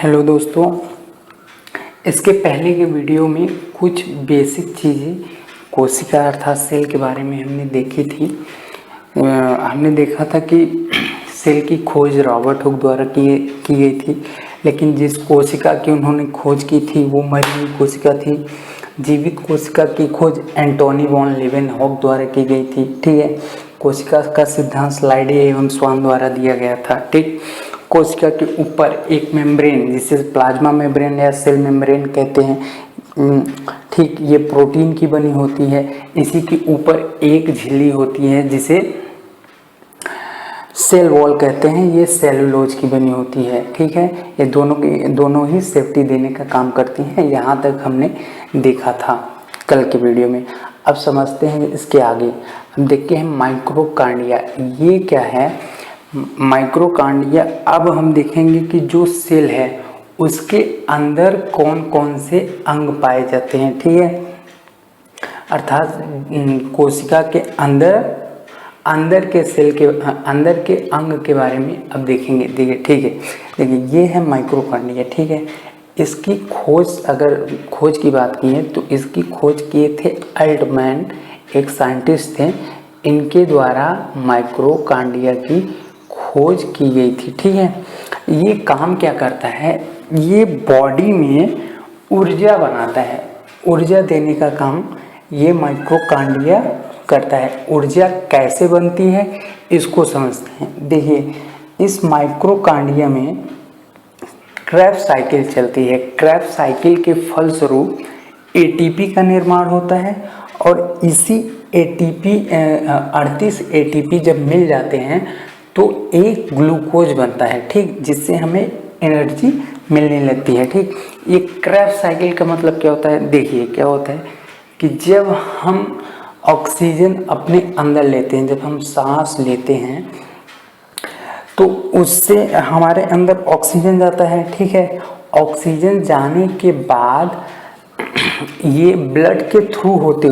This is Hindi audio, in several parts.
हेलो दोस्तों, इसके पहले के वीडियो में कुछ बेसिक चीज़ें कोशिका अर्थात सेल के बारे में हमने देखी थी। हमने देखा था कि सेल की खोज रॉबर्ट हुक द्वारा की गई थी, लेकिन जिस कोशिका की उन्होंने खोज की थी वो मरी हुई कोशिका थी। जीवित कोशिका की खोज एंटोनी वॉन लीवेनहॉक द्वारा की गई थी। ठीक है, कोशिका का सिद्धांत स्लाइडे एवं स्वान द्वारा दिया गया था। ठीक, कोशिका के ऊपर एक मेम्ब्रेन जिसे प्लाज्मा मेम्ब्रेन या सेल मेम्ब्रेन कहते हैं, ठीक, ये प्रोटीन की बनी होती है। इसी के ऊपर एक झिल्ली होती है जिसे सेल वॉल कहते हैं, ये सेलुलोज की बनी होती है। ठीक है, ये दोनों ही सेफ्टी देने का काम करती हैं। यहाँ तक हमने देखा था कल के वीडियो में। अब समझते हैं इसके आगे। हम देखते हैं माइक्रोकांडिया, ये क्या है माइक्रोकांडिया। अब हम देखेंगे कि जो सेल है उसके अंदर कौन कौन से अंग पाए जाते हैं। ठीक है, अर्थात कोशिका के अंदर के सेल के अंदर के अंग के बारे में अब देखेंगे। देखिए, ठीक है, देखिए ये है माइक्रोकांडिया। ठीक है, इसकी खोज, अगर खोज की बात की है तो इसकी खोज किए थे अल्टमैन, एक साइंटिस्ट थे। इनके द्वारा माइक्रोकांडिया की खोज की गई थी। ठीक है, ये काम क्या करता है, ये बॉडी में ऊर्जा बनाता है, ऊर्जा देने का काम ये माइक्रोकांडिया करता है। ऊर्जा कैसे बनती है इसको समझते हैं। देखिए, इस माइक्रोकांडिया में क्रेब्स साइकिल चलती है। क्रेब्स साइकिल के फलस्वरूप एटीपी का निर्माण होता है और इसी एटीपी 38 एटीपी जब मिल जाते हैं तो एक ग्लूकोज बनता है। ठीक, जिससे हमें एनर्जी मिलने लगती है। ठीक, ये क्रेब्स साइकिल का मतलब क्या होता है, देखिए क्या होता है कि जब हम ऑक्सीजन अपने अंदर लेते हैं, जब हम सांस लेते हैं तो उससे हमारे अंदर ऑक्सीजन जाता है। ठीक है, ऑक्सीजन जाने के बाद ये ब्लड के थ्रू होते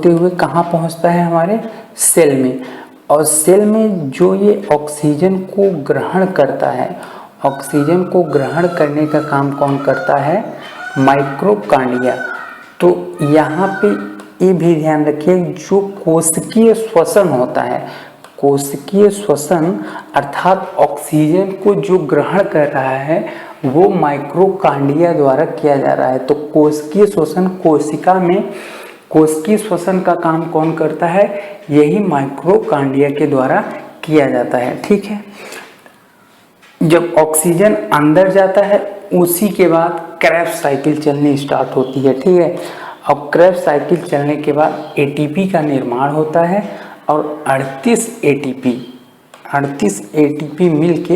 हुए कहाँ पहुँचता है, हमारे सेल में। और सेल में जो ये ऑक्सीजन को ग्रहण करता है, ऑक्सीजन को ग्रहण करने का काम कौन करता है, माइक्रोकांडिया। तो यहाँ पे ये भी ध्यान रखिए, जो कोशिकीय श्वसन होता है, कोशिकीय श्वसन अर्थात ऑक्सीजन को जो ग्रहण कर रहा है वो माइक्रोकांडिया द्वारा किया जा रहा है। तो कोशिकीय श्वसन, कोशिका में कोशिकीय श्वसन का काम कौन करता है, यही माइक्रोकांडिया के द्वारा किया जाता है। ठीक है, जब ऑक्सीजन अंदर जाता है उसी के बाद क्रेब्स साइकिल चलनी स्टार्ट होती है। ठीक है, अब क्रेब्स साइकिल चलने के बाद एटीपी का निर्माण होता है और 38 एटीपी मिलके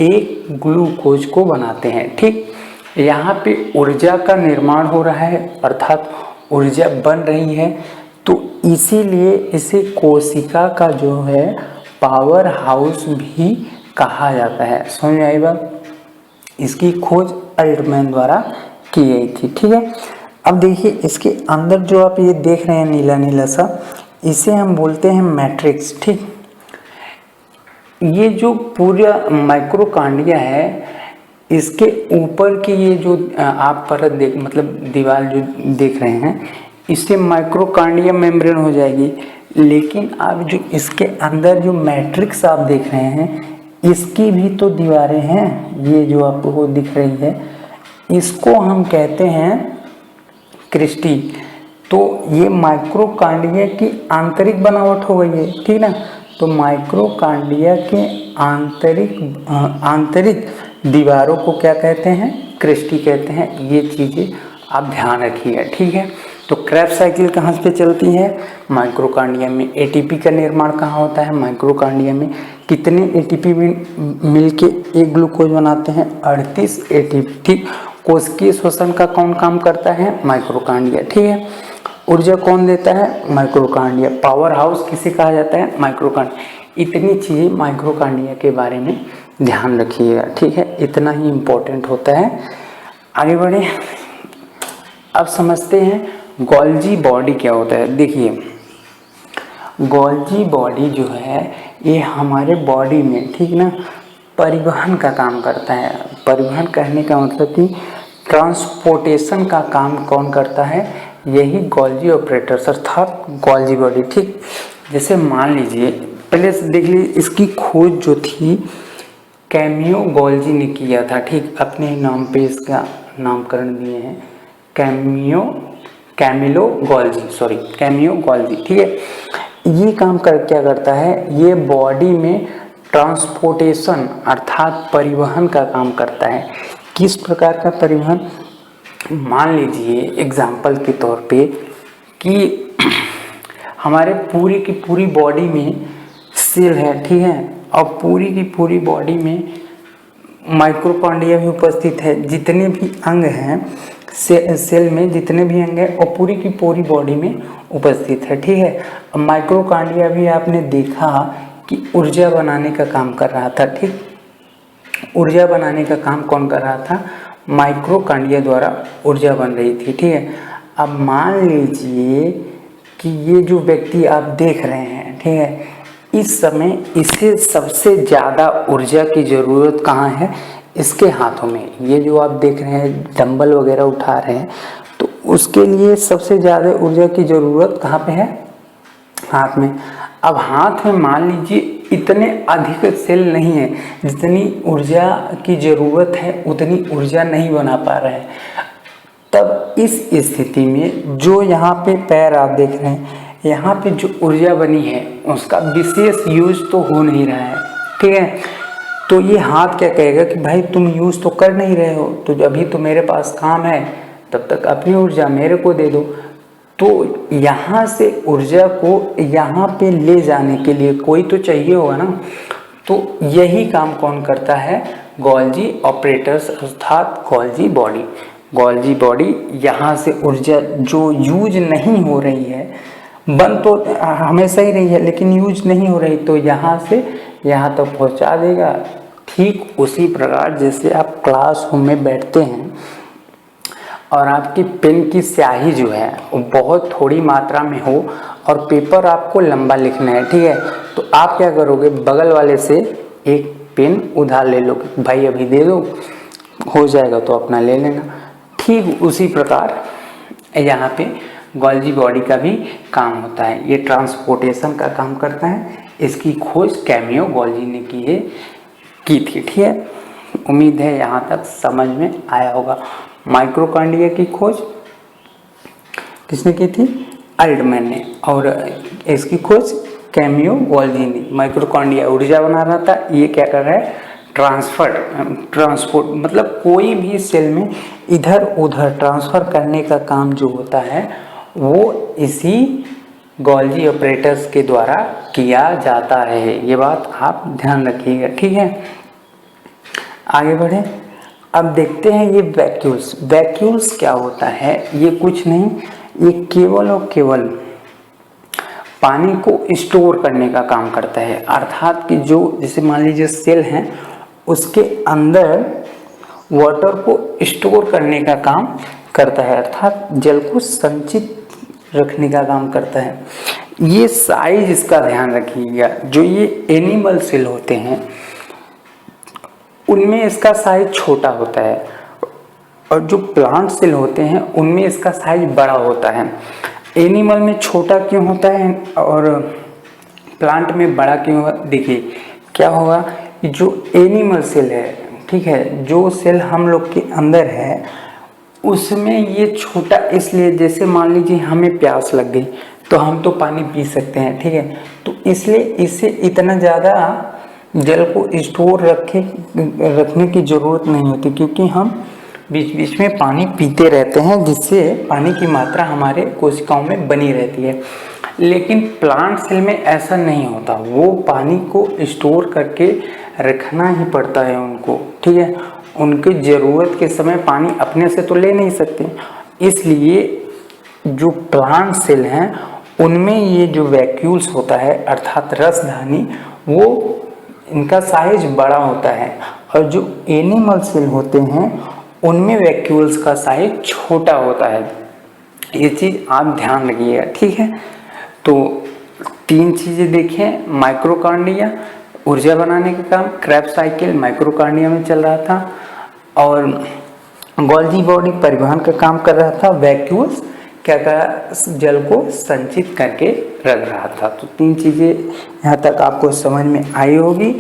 एक ग्लूकोज को बनाते हैं। ठीक, यहाँ पे ऊर्जा का निर्माण हो रहा है, अर्थात ऊर्जा बन रही है। तो इसीलिए इसे कोशिका का जो है पावर हाउस भी कहा जाता है। समझ में आई बात? इसकी खोज अल्टमैन द्वारा की गई थी। ठीक है, अब देखिए इसके अंदर जो आप ये देख रहे हैं नीला नीला सा, इसे हम बोलते हैं मैट्रिक्स। ठीक, ये जो पूरा माइक्रोकांडिया है, इसके ऊपर की ये जो आप परत मतलब दीवार जो देख रहे हैं, इससे माइक्रोकांडिया मेम्ब्रेन हो जाएगी। लेकिन अब जो इसके अंदर जो मैट्रिक्स आप देख रहे हैं, इसकी भी तो दीवारें हैं, ये जो आपको दिख रही है, इसको हम कहते हैं क्रिस्टी। तो ये माइक्रोकांडिया की आंतरिक बनावट हो गई है। ठीक ना, तो माइक्रोकांडिया के आंतरिक दीवारों को क्या कहते हैं, क्रिस्टी कहते हैं। ये चीज़ें आप ध्यान रखिएगा। ठीक है, तो क्रेब्स साइकिल कहाँ पे चलती है, माइक्रोकांडिया में। एटीपी का निर्माण कहाँ होता है, माइक्रोकांडिया में। कितने एटीपी मिलके एक ग्लूकोज बनाते हैं, 38 एटीपी। ठीक, कोशिकीय श्वसन का कौन काम करता है, माइक्रोकांडिया। ठीक है, ऊर्जा कौन देता है, माइक्रोकांडिया। पावर हाउस किसे कहा जाता है, माइक्रोकांडिया। इतनी चीज़ें माइक्रोकांडिया के बारे में ध्यान रखिएगा। ठीक है, इतना ही इम्पोर्टेंट होता है। आगे बढ़े, अब समझते हैं गोल्जी बॉडी क्या होता है। देखिए, गोल्जी बॉडी जो है ये हमारे बॉडी में, ठीक ना, परिवहन का काम करता है। परिवहन कहने का मतलब कि ट्रांसपोर्टेशन का काम कौन करता है, यही गोल्जी ऑपरेटर्स अर्थात गोल्जी बॉडी। ठीक, जैसे मान लीजिए पहले से देख लीजिए, इसकी खोज जो थी कैमियो गोल्जी ने किया था। ठीक, अपने ही नाम पे इसका नामकरण दिए हैं, कैमिलो गोल्जी। ठीक है, ये काम क्या करता है, ये बॉडी में ट्रांसपोर्टेशन अर्थात परिवहन का काम करता है। किस प्रकार का परिवहन, मान लीजिए एग्जाम्पल के तौर पे कि हमारे पूरी की पूरी बॉडी में सेल है। ठीक है, और पूरी की पूरी बॉडी में माइक्रोकांडिया भी उपस्थित है। जितने भी अंग हैं सेल में, जितने भी अंग हैं और पूरी की पूरी बॉडी में उपस्थित है। ठीक है, माइक्रोकांडिया भी आपने देखा कि ऊर्जा बनाने का काम कर रहा था। ठीक, ऊर्जा बनाने का काम कौन कर रहा था, माइक्रोकांडिया द्वारा ऊर्जा बन रही थी। ठीक है, अब मान लीजिए कि ये जो व्यक्ति आप देख रहे हैं, ठीक है, इस समय इसे सबसे ज़्यादा ऊर्जा की ज़रूरत कहाँ है, इसके हाथों में। ये जो आप देख रहे हैं डंबल वगैरह उठा रहे हैं, तो उसके लिए सबसे ज़्यादा ऊर्जा की ज़रूरत कहाँ पे है, हाथ में। अब हाथ में मान लीजिए इतने अधिक सेल नहीं है, जितनी ऊर्जा की ज़रूरत है उतनी ऊर्जा नहीं बना पा रहे हैं। तब इस स्थिति में जो यहाँ पे पैर आप देख रहे हैं, यहाँ पे जो ऊर्जा बनी है उसका विशेष यूज तो हो नहीं रहा है। ठीक है, तो ये हाथ क्या कहेगा कि भाई तुम यूज तो कर नहीं रहे हो, तो अभी तो मेरे पास काम है, तब तक अपनी ऊर्जा मेरे को दे दो। तो यहाँ से ऊर्जा को यहाँ पे ले जाने के लिए कोई तो चाहिए होगा ना, तो यही काम कौन करता है, गोल्जी ऑपरेटर्स अर्थात गोल्जी बॉडी यहाँ से ऊर्जा जो यूज नहीं हो रही है, बन तो हमेशा ही रही है लेकिन यूज नहीं हो रही, तो यहाँ से यहाँ तक पहुँचा देगा। ठीक उसी प्रकार जैसे आप क्लासरूम में बैठते हैं और आपकी पेन की स्याही जो है वो बहुत थोड़ी मात्रा में हो और पेपर आपको लंबा लिखना है। ठीक है, तो आप क्या करोगे, बगल वाले से एक पेन उधार ले लो, भाई अभी दे दो, हो जाएगा तो अपना ले लेना। ठीक उसी प्रकार यहाँ पे गोल्जी बॉडी का भी काम होता है, ये ट्रांसपोर्टेशन का काम करता है। इसकी खोज कैमियो गोल्जी ने की थी। ठीक है, उम्मीद है यहाँ तक समझ में आया होगा। माइक्रोकांडिया की खोज किसने की थी, अल्टमैन ने, और इसकी खोज कैमियो गोल्जी ने। माइक्रोकांडिया ऊर्जा बना रहा था, ये क्या कर रहा है, ट्रांसपोर्ट मतलब कोई भी सेल में इधर उधर ट्रांसफ़र करने का काम जो होता है वो इसी गोल्जी ऑपरेटर्स के द्वारा किया जाता है। ये बात आप ध्यान रखिएगा। ठीक है, आगे बढ़े। अब देखते हैं ये वैक्यूल्स क्या होता है। ये कुछ नहीं, ये केवल और केवल पानी को स्टोर करने का काम करता है। अर्थात कि जो जैसे मान लीजिए सेल हैं उसके अंदर वाटर को स्टोर करने का काम करता है, अर्थात जल को संचित रखने का काम करता है। ये साइज इसका ध्यान रखिएगा, जो ये एनिमल सेल होते हैं उनमें इसका साइज छोटा होता है और जो प्लांट सेल होते हैं उनमें इसका साइज बड़ा होता है। एनिमल में छोटा क्यों होता है और प्लांट में बड़ा क्यों होगा, देखिए क्या होगा, जो एनिमल सेल है, ठीक है, जो सेल हम लोग के अंदर है उसमें ये छोटा इसलिए, जैसे मान लीजिए हमें प्यास लग गई तो हम तो पानी पी सकते हैं, ठीक है, तो इसलिए इसे इतना ज़्यादा जल को स्टोर रखने की ज़रूरत नहीं होती, क्योंकि हम बीच बीच में पानी पीते रहते हैं, जिससे पानी की मात्रा हमारे कोशिकाओं में बनी रहती है। लेकिन प्लांट सेल में ऐसा नहीं होता, वो पानी को स्टोर करके रखना ही पड़ता है उनको, ठीक है, उनकी ज़रूरत के समय पानी अपने से तो ले नहीं सकते। इसलिए जो प्लांट सेल हैं उनमें ये जो वैक्यूल्स होता है अर्थात रसधानी, वो इनका साइज बड़ा होता है, और जो एनिमल सेल होते हैं उनमें वैक्यूल्स का साइज छोटा होता है। ये चीज़ आप ध्यान रखिएगा, ठीक है। तो तीन चीज़ें देखें, माइक्रोकांडिया, ऊर्जा बनाने का काम क्रेब्स साइकिल माइक्रोकार्डिया में चल रहा था, और गोल्जी बॉडी परिवहन का काम कर रहा था। वैक्यूल्स क्या कर जल को संचित करके रख रहा था। तो 3 चीज़ें यहाँ तक आपको समझ में आई होगी।